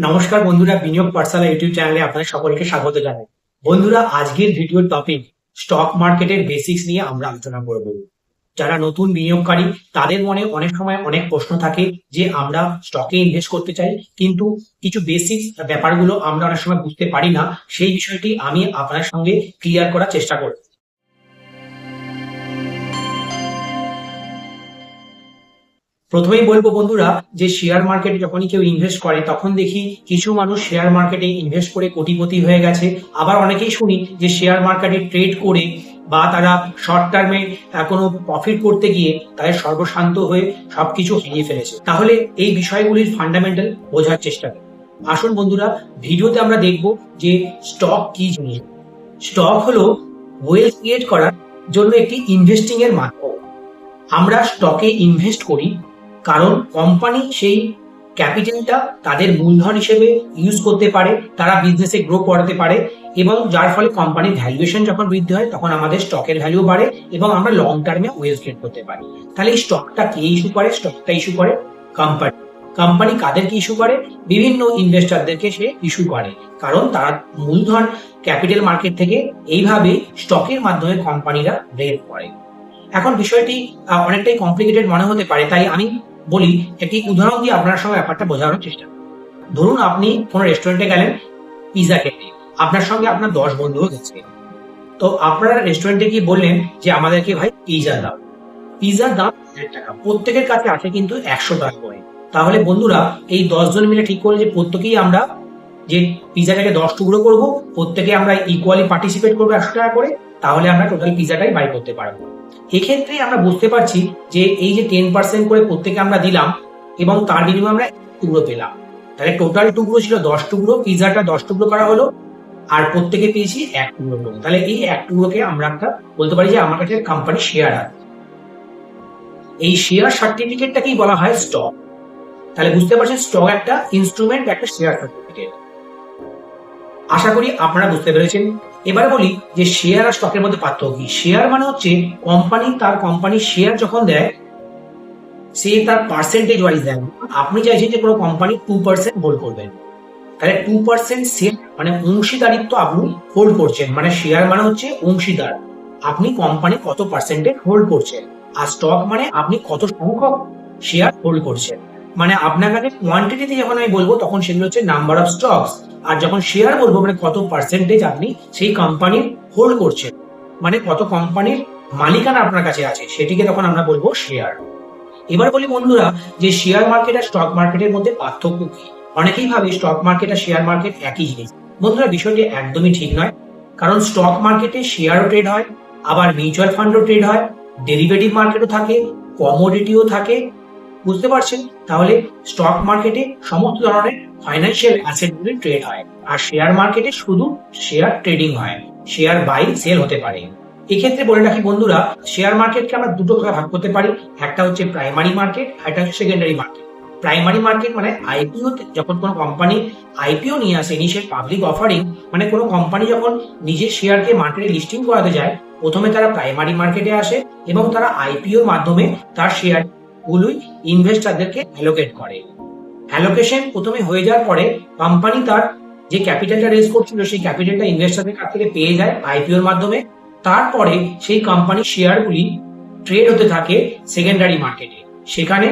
নমস্কার বন্ধুরা, বিনিয়োগ পাঠশালা ইউটিউব চ্যানেলে আপনাদের সকলকে স্বাগত জানাই। বন্ধুরা, আজকের ভিডিওর টপিক স্টক মার্কেটের বেসিক্স নিয়ে আমরা আলোচনা করব। যারা নতুন বিনিয়োগকারী তাদের মনে অনেক সময় অনেক প্রশ্ন থাকে যে আমরা স্টকে ইনভেস্ট করতে চাই, কিন্তু কিছু বেসিক্স ব্যাপারগুলো আমরা অনেক সময় বুঝতে পারি না। সেই বিষয়টি আমি আপনার সঙ্গে ক্লিয়ার করার চেষ্টা করব। প্রথমেই বলবো বন্ধুরা, যে শেয়ার মার্কেটে যখনই কেউ ইনভেস্ট করে তখন দেখি কিছু মানুষ শেয়ার মার্কেটে ইনভেস্ট করে কোটিপতি হয়ে গেছে। আবার অনেকেই শুনি যে শেয়ার মার্কেটে ট্রেড করে বা তারা শর্ট টার্মে কোনো প্রফিট করতে গিয়ে তাদের সর্বশান্ত হয়ে সবকিছু হারিয়ে ফেলেছে। তাহলে এই বিষয়গুলির ফান্ডামেন্টাল বোঝার চেষ্টা করি। আসুন বন্ধুরা, ভিডিওতে আমরা দেখব যে স্টক কি জিনিস। স্টক হলো ওয়েলথ ক্রিয়েট করার জন্য একটি ইনভেস্টিং এর মাধ্যম। আমরা স্টকে ইনভেস্ট করি কারণ কোম্পানি সেই ক্যাপিটালটা তাদের মূলধন হিসেবে ইউজ করতে পারে, তারা বিজনেসে গ্রো করাতে পারে, এবং যার ফলে কোম্পানির ভ্যালুয়েশন যখন বৃদ্ধি হয় তখন আমাদের স্টকের ভ্যালু বাড়ে এবং আমরা লং টার্মে ওয়েলথ ক্রিয়েট করতে পারি। তাহলে এই স্টকটা কে ইস্যু করে? স্টকটা ইস্যু করে কোম্পানি। কোম্পানি কাদেরকে ইস্যু করে? বিভিন্ন ইনভেস্টরদেরকে সে ইস্যু করে, কারণ তারা মূলধন ক্যাপিটাল মার্কেট থেকে এইভাবে স্টকের মাধ্যমে কোম্পানিরা রেজ করে। এখন বিষয়টি অনেকটাই কমপ্লিকেটেড মনে হতে পারে, তাই আমি বলি একটি উদাহরণ দিয়ে আপনার সঙ্গে ব্যাপারটা বোঝানোর চেষ্টা করুন। ধরুন আপনি কোনো রেস্টুরেন্টে গেলেন পিৎজা খেতে, আপনার সঙ্গে আপনার 10 বন্ধুও গেছে। তো আপনারা রেস্টুরেন্টে গিয়ে বললেন যে আমাদেরকে ভাই পিৎজা দাও। পিৎজার দাম 1000 টাকা, প্রত্যেকের কাছে আছে কিন্তু 100 টাকা করে। তাহলে বন্ধুরা, এই 10 জন মিলে ঠিক করে যে প্রত্যেকেই আমরা যে পিৎজাটাকে 10 টুকরো করব, প্রত্যেকে আমরা ইকুয়ালি পার্টিসিপেট করবো 100 টাকা করে, তাহলে আমরা টোটাল পিৎজাটাই বাই করতে পারবো। এক্ষেত্রে আমরা বুঝতে পারছি যে এই যে 10% করে প্রত্যেকে আমরা দিলাম এবং তার বিনিময়ে আমরা টুকরো পেলাম। তাহলে টোটাল টুকরো ছিল 10 টুকরো, পিৎজাটা 10 টুকরো করা হলো, আর প্রত্যেকে পেয়েছি 1 টুকরো করে। তাহলে এই 1 টুকরোকে আমরা একটা বলতে পারি যে আমার কাছে কোম্পানি শেয়ার আছে। এই শেয়ার সার্টিফিকেটটাকেই বলা হয় স্টক। তাহলে বুঝতে পারছেন স্টক একটা ইনস্ট্রুমেন্ট, একটা শেয়ার সার্টিফিকেট। আশা করি আপনারা বুঝতে পেরেছেন। এবার বলি যে শেয়ার আর স্টকের মধ্যে পার্থক্য কি। শেয়ার মানে হচ্ছে কোম্পানি তার কোম্পানির শেয়ার যখন দেয় সে তার পার্সেন্টেজ ওয়াইজ দেয়। আপনি চাইছেন যে কোনো কোম্পানি 2% হোল্ড করবেন, তাহলে 2% শেয়ার মানে অংশীদারিত্ব আপনি হোল্ড করছেন। মানে শেয়ার মানে হচ্ছে অংশীদার, আপনি কোম্পানি কত পার্সেন্টেজ হোল্ড করছেন। আর স্টক মানে আপনি কত সংখ্যক শেয়ার হোল্ড করছেন। মানে আপনার কাছে কোয়ান্টিটিতে যখন আমি বলবো তখন সেগুলো হচ্ছে নাম্বার অফ স্টকস, আর যখন শেয়ার বলবো মানে কত পার্সেন্টেজ আপনি সেই কোম্পানির হোল্ড করছেন, মানে কত কোম্পানির মালিকানা আপনার কাছে আছে, সেটিকে তখন আমরা বলবো শেয়ার। এবার বলি বন্ধুরা, যে শেয়ার মার্কেট আর স্টক মার্কেটের মধ্যে পার্থক্য কি। অনেকেই ভাবে স্টক মার্কেট আর শেয়ার মার্কেট একই জিনিস। বন্ধুরা, বিষয়টি একদমই ঠিক নয়, কারণ স্টক মার্কেটে শেয়ারও ট্রেড হয়, আবার মিউচুয়াল ফান্ডও ট্রেড হয়, ডেরিভেটিভ মার্কেটও থাকে, কমোডিটিও থাকে। বুঝতে পারছেন? তাহলে স্টক মার্কেটে সমস্ত ধরনের ফাইন্যান্সিয়াল অ্যাসেটগুলি ট্রেড হয়, আর শেয়ার মার্কেটে শুধু শেয়ার ট্রেডিং হয়, শেয়ার বাই সেল হতে পারে। এক্ষেত্রে বলে রাখি বন্ধুরা, শেয়ার মার্কেটকে আমরা দুটো ভাগে ভাগ করতে পারি। একটা হচ্ছে প্রাইমারি মার্কেট, একটা হচ্ছে সেকেন্ডারি মার্কেট। প্রাইমারি মার্কেট মানে আইপিও, যখন কোনো কোম্পানি আইপিও নিয়ে আসে, ইনিশিয়াল পাবলিক অফারিং, মানে কোনো কোম্পানি যখন নিজের শেয়ারকে মার্কেটে লিস্টিং করাতে যায়, প্রথমে তারা প্রাইমারি মার্কেটে আসে এবং তারা আইপিওর মাধ্যমে তার শেয়ার গুলোই ইনভেস্টরদেরকে অ্যালোকেট করে। অ্যালোকেশন প্রথমে হয়ে যাওয়ার পরে কোম্পানি তার যে ক্যাপিটালটা রেজ করছিল সেই ক্যাপিটালটা ইনভেস্টরদের কাছ থেকে পেয়ে যায় আইপিওর মাধ্যমে। তারপরে সেই কোম্পানির শেয়ারগুলি ট্রেড হতে থাকে সেকেন্ডারি মার্কেটে। সেখানে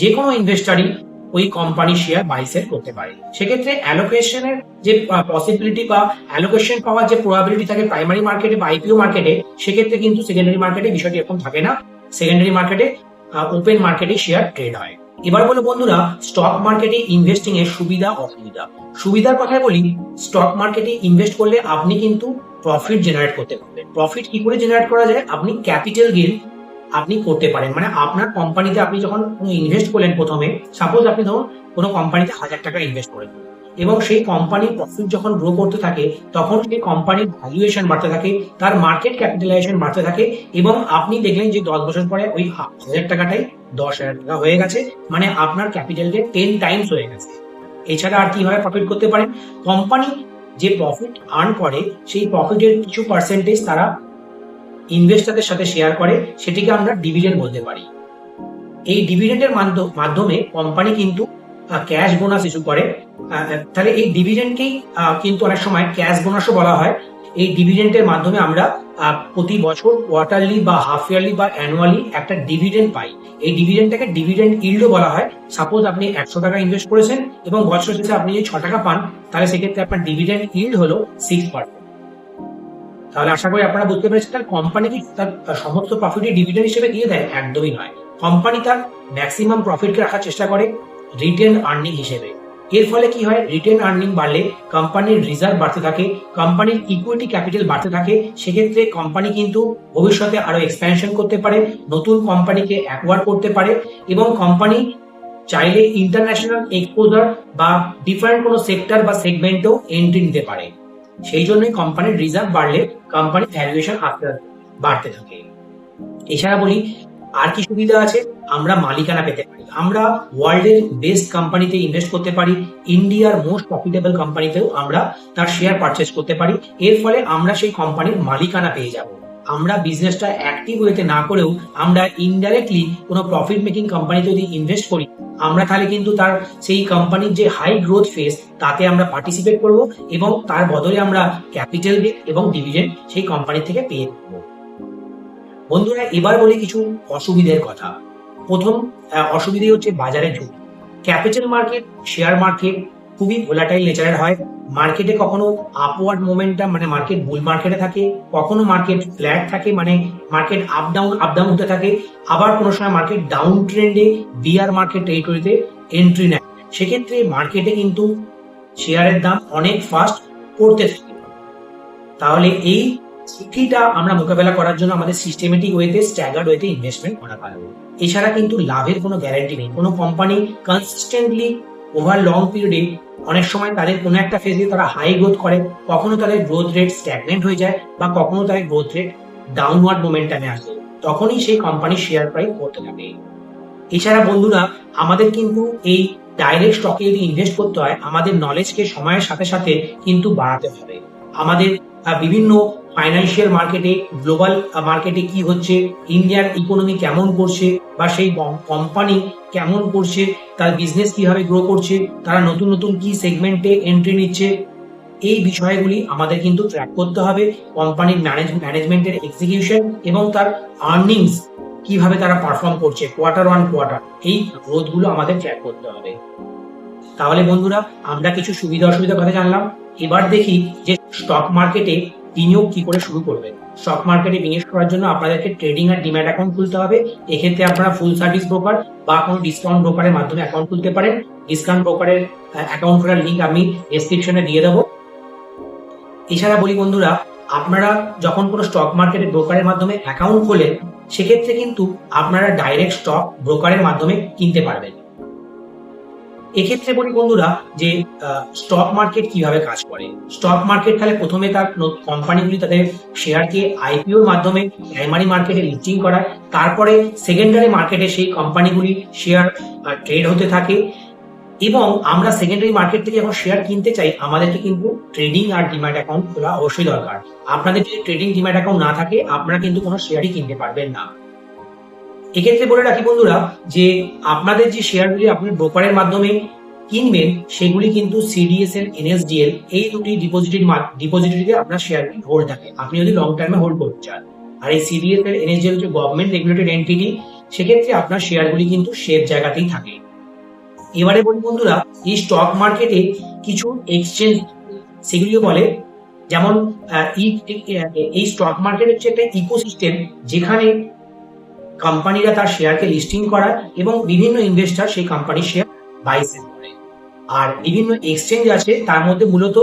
যে কোনো ইনভেস্টরই ওই কোম্পানির শেয়ার বাই সেল করতে পারে। সেক্ষেত্রে অ্যালোকেশনের যে পসিবিলিটি বা অ্যালোকেশন পাওয়ার যে প্রবাবিলিটি থাকে প্রাইমারি মার্কেটে বা আইপিও মার্কেটে, সেক্ষেত্রে কিন্তু সেকেন্ডারি মার্কেটে বিষয়টি এরকম থাকে না। সেকেন্ডারি মার্কেটে ওপেন মার্কেটে শেয়ার ট্রেড হয়। এবার বলো বন্ধুরা, স্টক মার্কেটে ইনভেস্টিং এর সুবিধা অসুবিধা। সুবিধার কথায় বলি, স্টক মার্কেটে ইনভেস্ট করলে আপনি কিন্তু প্রফিট জেনারেট করতে পারবেন। প্রফিট কি করে জেনারেট করা যায়? আপনি ক্যাপিটাল গেইন আপনি করতে পারেন। মানে আপনার কোম্পানিতে আপনি যখন ইনভেস্ট করলেন, প্রথমে সাপোজ আপনি ধরুন কোনো কোম্পানিতে 1000 টাকা ইনভেস্ট করেন এবং সেই কোম্পানির প্রফিট যখন গ্রো করতে থাকে তখন সেই কোম্পানির ভ্যালুয়েশন বাড়তে থাকে, তার মার্কেট ক্যাপিটালাইজেশন বাড়তে থাকে, এবং আপনি দেখলেন যে 10 বছর পরে ওই 1000 টাকাটাই 10,000 টাকা হয়ে গেছে। মানে আপনার ক্যাপিটালকে 10 টাইমস হয়ে গেছে। এছাড়া আর কিভাবে প্রফিট করতে পারেন? কোম্পানি যে প্রফিট আর্ন করে সেই প্রফিটের কিছু পার্সেন্টেজ তারা ইনভেস্টরদের সাথে শেয়ার করে, সেটিকে আমরা ডিভিডেন্ড বলতে পারি। এই ডিভিডেন্ডের মাধ্যমে কোম্পানি কিন্তু ক্যাশ বোনাস ইস্যু করে। তাহলে এই ডিভিডেন্ডকেই কিন্তু অনেক সময় ক্যাশ বোনাসও বলা হয়। এই ডিভিডেন্ডের মাধ্যমে আমরা প্রতি বছর কোয়ার্টারলি বা হাফ ইয়ারলি বা অ্যানুয়ালি একটা ডিভিডেন্ড পাই। এই ডিভিডেন্ডটাকে ডিভিডেন্ড ইল্ডও বলা হয়। সাপোজ আপনি 100 টাকা ইনভেস্ট করেছেন এবং বছর শেষে আপনি যদি 6 টাকা পান, তাহলে সেক্ষেত্রে আপনার ডিভিডেন্ড ইল্ড হলো 6%। তাহলে আশা করি আপনারা বুঝতে পেরেছেন, তার কোম্পানি কি তার সমস্ত প্রফিটে ডিভিডেন্ড হিসেবে দিয়ে দেয়? একদমই নয়। কোম্পানি তার ম্যাক্সিমাম প্রফিটকে রাখার চেষ্টা করে রিটেন আর্নিং হিসেবে। এর ফলে কি হয়, রিটেন আর্নিং বাড়লে কোম্পানির রিজার্ভ বাড়তে থাকে, কোম্পানির ইকুইটি ক্যাপিটাল বাড়তে থাকে। সেক্ষেত্রে কোম্পানি কিন্তু ভবিষ্যতে আরো এক্সপ্যানশন করতে পারে, নতুন কোম্পানিকে অ্যাকোয়ার করতে পারে এবং কোম্পানি চাইলে ইন্টারন্যাশনাল এক্সপোজার বা ডিফারেন্ট কোনো সেক্টর বা সেগমেন্টেও এন্ট্রি নিতে পারে। সেই জন্যই কোম্পানির রিজার্ভ বাড়লে কোম্পানির ভ্যালুয়েশন আস্তে আস্তে বাড়তে থাকে। এছাড়া বলি আর কি সুবিধা আছে, আমরা মালিকানা পেতে পারি। আমরা ওয়ার্ল্ডের বেস্ট কোম্পানিতে ইনভেস্ট করতে পারি, ইন্ডিয়ার মোস্ট প্রফিটেবল কোম্পানিতেও আমরা তার শেয়ার পারচেস করতে পারি। এর ফলে আমরা সেই কোম্পানির মালিকানা পেয়ে যাব। আমরা বিজনেসটা অ্যাক্টিভ ওয়েতে না করেও আমরা ইনডাইরেক্টলি কোনো প্রফিট মেকিং কোম্পানিতে যদি ইনভেস্ট করি, আমরা তাহলে কিন্তু তার সেই কোম্পানির যে হাই গ্রোথ ফেজ তাতে আমরা পার্টিসিপেট করব এবং তার বদলে আমরা ক্যাপিটাল এবং ডিভিডেন্ড সেই কোম্পানি থেকে পেয়ে নেব। বন্ধুরা, এবার বলি কিছু অসুবিধার কথা। প্রথম অসুবিধা হচ্ছে বাজারে ঝুঁকি। ক্যাপিটাল মার্কেট, শেয়ার মার্কেট খুবই ভোলাটাইল নেচারের হয়। মার্কেটে কখনো আপওয়ার্ড মোমেন্টাম মানে মার্কেট বুল মার্কেটে থাকে, কখনো মার্কেট ফ্ল্যাট থাকে মানে মার্কেট আপ ডাউন হতে থাকে, আবার কোনো সময় মার্কেট ডাউন ট্রেন্ডে বিয়ার মার্কেট টেরিটরিতে এন্ট্রি নেয়। সেক্ষেত্রে মার্কেটে কিন্তু শেয়ারের দাম অনেক ফাস্ট পড়তে থাকে। তাহলে এই ঝুঁকিটা আমরা মোকাবেলা করার জন্য আমাদের সিস্টেমেটিক ওয়েতে, স্ট্যাগার্ড ওয়েতে ইনভেস্টমেন্ট করা ভালো। এছাড়া কিন্তু লাভের কোনো গ্যারান্টি নেই। কোনো কোম্পানি কনসিস্টেন্টলি ওভার লং পিরিয়ডে অনেক সময় তাদের কোনো একটা ফেজে তারা হাই গ্রোথ করে, কখনো তাদের গ্রোথ রেট স্ট্যাগনেন্ট হয়ে যায় বা কখনো তাদের গ্রোথ রেট ডাউনওয়ার্ড মোমেন্টামে আসে, তখনই সেই কোম্পানির শেয়ার প্রাইস পড়তে থাকে। এছাড়া বন্ধুরা, আমাদের কিন্তু এই ডাইরেক্ট স্টকে যদি ইনভেস্ট করতে হয়, আমাদের নলেজকে সময়ের সাথে সাথে কিন্তু বাড়াতে হবে। আমাদের বিভিন্ন ফাইন্যান্সিয়াল মার্কেটে, গ্লোবাল মার্কেটে কি হচ্ছে, ইন্ডিয়ার ইকোনমি কেমন করছে বা সেই কোম্পানি কেমন করছে, তার বিজনেস কিভাবে গ্রো করছে, তারা নতুন নতুন কি সেগমেন্টে এন্ট্রি নিচ্ছে, এই বিষয়গুলি আমাদের কিন্তু ট্র্যাক করতে হবে। কোম্পানির ম্যানেজমেন্টের এক্সিকিউশন এবং তার আর্নিংস কিভাবে তারা পারফর্ম করছে কোয়ার্টার ওয়ান কোয়ার্টার, এই গ্রোথগুলো আমাদের ট্র্যাক করতে হবে। তাহলে বন্ধুরা, আমরা কিছু সুবিধা অসুবিধার কথা জানলাম। এবার দেখি যে স্টক মার্কেটে বিনিয়োগ কি করে শুরু করবেন। স্টক মার্কেটে বিনিয়োগ করার জন্য আপনাদেরকে ট্রেডিং আর ডিম্যাট অ্যাকাউন্ট খুলতে হবে। এক্ষেত্রে আপনারা ফুল সার্ভিস ব্রোকার বা কোনো ডিসকাউন্ট ব্রোকারের মাধ্যমে অ্যাকাউন্ট খুলতে পারেন। ডিসকাউন্ট ব্রোকারের অ্যাকাউন্ট খোলার লিঙ্ক আমি ডেসক্রিপশনে দিয়ে দেবো। এছাড়া বলি বন্ধুরা, আপনারা যখন কোনো স্টক মার্কেটে ব্রোকারের মাধ্যমে অ্যাকাউন্ট খোলেন, সেক্ষেত্রে কিন্তু আপনারা ডাইরেক্ট স্টক ব্রোকারের মাধ্যমে কিনতে পারবেন। এক্ষেত্রে বলি বন্ধুরা যে স্টক মার্কেট কিভাবে কাজ করে। স্টক মার্কেট তাহলে প্রথমে তার কোম্পানিগুলি তাদের শেয়ারকে আইপিওর মাধ্যমে প্রাইমারি মার্কেটে লিস্টিং করায়, তারপরে সেকেন্ডারি মার্কেটে সেই কোম্পানিগুলি শেয়ার ট্রেড হতে থাকে এবং আমরা সেকেন্ডারি মার্কেট থেকে যখন শেয়ার কিনতে চাই, আমাদেরকে কিন্তু ট্রেডিং আর ডিম্যাট অ্যাকাউন্ট খোলা অবশ্যই দরকার। আপনাদের যদি ট্রেডিং ডিম্যাট অ্যাকাউন্ট না থাকে, আপনারা কিন্তু কোনো শেয়ারই কিনতে পারবেন না। এক্ষেত্রে বলে রাখি বন্ধুরা যে আপনাদের যে শেয়ারগুলি আপনি ব্রোকারের মাধ্যমে কিনবেন, সেগুলি কিন্তু সিডিএসএল, এনএসডিএল এই দুটি ডিপোজিটরিতে আপনার শেয়ারগুলি হোল্ড থাকে, আপনি যদি লং টার্মে হোল্ড করতে চান। আর এই সিডিএসএল, এনএসডিএল হচ্ছে গভর্নমেন্ট রেগুলেটেড এন্টিটি, সেক্ষেত্রে আপনার শেয়ারগুলি কিন্তু সেফ জায়গাতেই থাকে। এবারে বলি বন্ধুরা, এই স্টক মার্কেটে কিছু এক্সচেঞ্জ সেগুলিও বলে, যেমন এই স্টক মার্কেট হচ্ছে একটা ইকোসিস্টেম যেখানে কোম্পানিরা তার শেয়ারকে লিস্টিং করায় এবং বিভিন্ন ইনভেস্টর সেই কোম্পানির শেয়ার বাই সেল করে। আর বিভিন্ন এক্সচেঞ্জ আছে, তার মধ্যে মূলত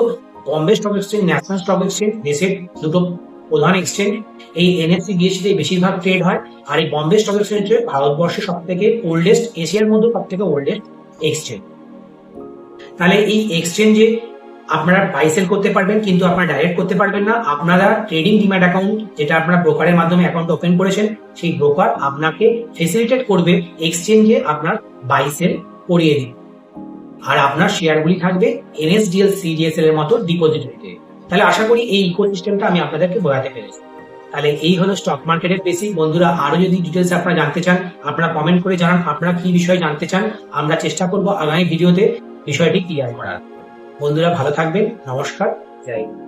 Bombay stock exchange, national stock exchange দেশের দুটো প্রধান এক্সচেঞ্জ। এই এনএসসি বিএসসিতে বেশিরভাগ ট্রেড হয়। আর এই বম্বে স্টক এক্সচেঞ্জ হচ্ছে ভারতবর্ষের সব থেকে ওল্ডেস্ট, এশিয়ার মধ্যে সব থেকে ওল্ডেস্ট এক্সচেঞ্জ। তাহলে এই এক্সচেঞ্জে আপনারা বাই সেল করতে পারবেন, কিন্তু আপনারা ডাইরেক্ট করতে পারবেন না। আপনারা ট্রেডিং ডিম্যাট অ্যাকাউন্ট, যেটা আপনারা ব্রোকারের মাধ্যমে অ্যাকাউন্ট ওপেন করেছেন, সেই ব্রোকার আপনাকে ফেসিলিটেট করবে এক্সচেঞ্জে আপনার বাই সেল করিয়ে দিন। আর আপনার শেয়ারগুলি থাকবে এনএসডিএল, সিডিএসএল এর মতো ডিপোজিটরিতে। তাহলে আশা করি এই ইকোসিস্টেমটা আমি আপনাদেরকে বোঝাতে পেরেছি। তাহলে এই হলো স্টক মার্কেটের বেসিক। বন্ধুরা আরো যদি ডিটেলস আপনারা জানতে চান, আপনারা কমেন্ট করে জানান আপনারা কি বিষয় জানতে চান। আমরা চেষ্টা করব আগামী ভিডিওতে বিষয়টি ক্লিয়ার করার। বন্ধুরা ভালো থাকবেন, নমস্কার, জয় হিন্দ।